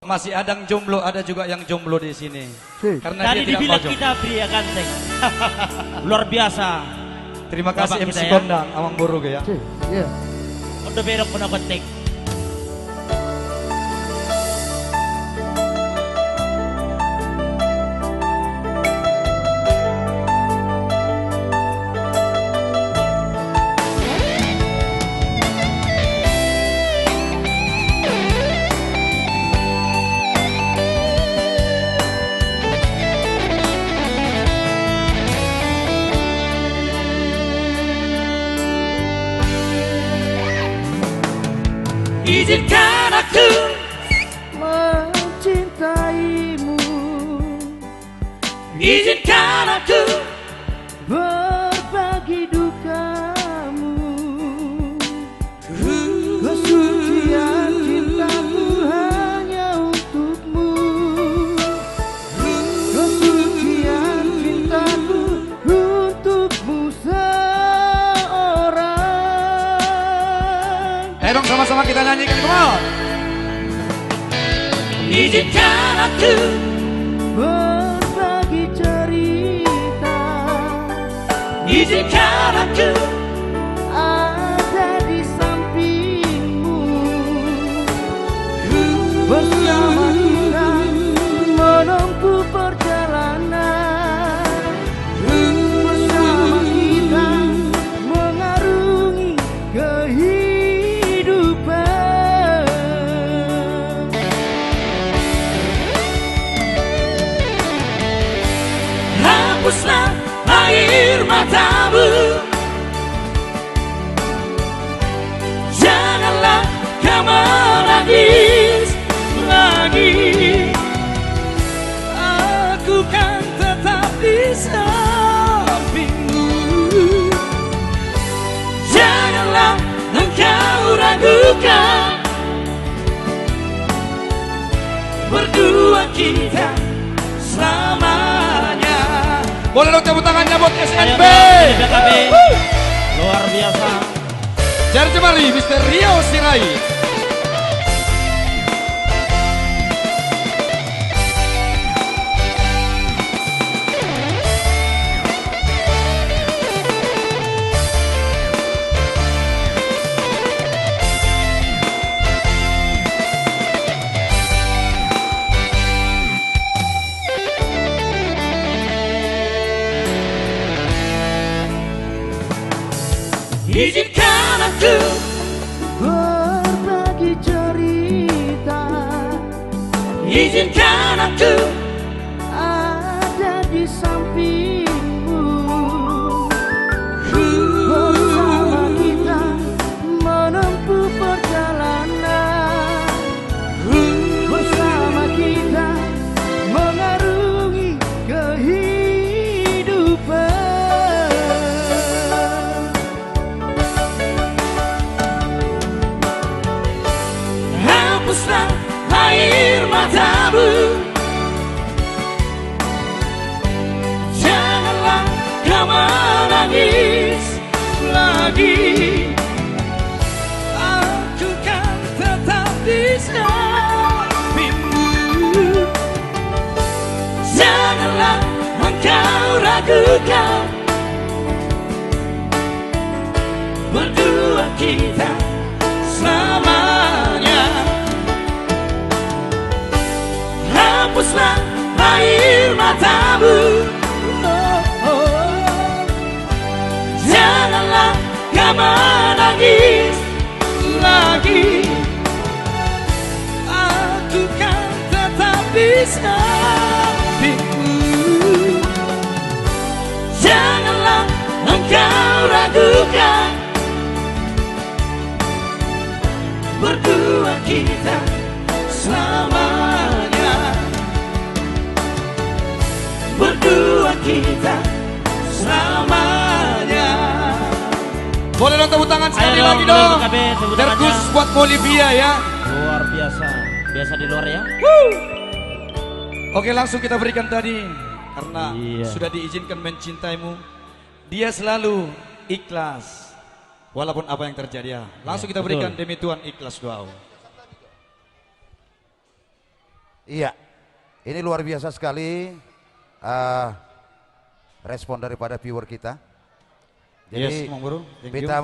Masih ada yang jomblo, ada juga yang jomblo di sini. Karena tadi dia tidak dibilang mau kita pria ganteng. Luar biasa. Terima kasih Bapak MC kita ya. Kondang, Amang Burug ya. Iya. Udah berok pun aku tek. Izinkan aku Mencintaimu, izinkan aku berbagi dukamu, kesucian cintaku hanya untukmu, kesucian cintaku untukmu seorang. Ayo dong sama-sama kita nyanyikan, come on. Izinkan aku Berbagi cerita, izinkan aku ada di sampingmu, bersama kita menempuh perjalanan, bersama kita mengarungi kehidupan. hapuslah air matamu, janganlah kau menangis lagi. Aku kan tetap di sampingmu, janganlah engkau ragukan. Berdua kita selamanya. Boleh dong tepuk tangannya buat SNB. Luar biasa. Jar Jemali, Mr. Rio Sirai. Izinkan aku Berbagi cerita, izinkan aku ada di sampingmu, bersama kita menempuh perjalanan, bersama kita mengarungi kehidupan. hapuslah air matamu, janganlah kau menangis lagi. Aku kan tetap di sampingmu, janganlah engkau ragukan. Berdua kita selamanya. Hapuslah air matamu, janganlah kau menangis lagi. Aku kan tetap di sampingmu, janganlah engkau ragukan. Berdua kita selamanya, berdua kita selamanya. Boleh dong tepuk tangan sekali lagi dong. Terkhusus buat Bolivia ya. Luar biasa. Biasa di luar ya. Oke, langsung kita berikan tadi. Karena Iya. sudah diizinkan mencintaimu, dia selalu ikhlas walaupun apa yang terjadi ya. Langsung Iya, kita berikan betul. demi Tuhan ikhlas doa. Iya, ini luar biasa sekali respon daripada viewer kita. Jadi Yes, Mang Bro. Thank you. kita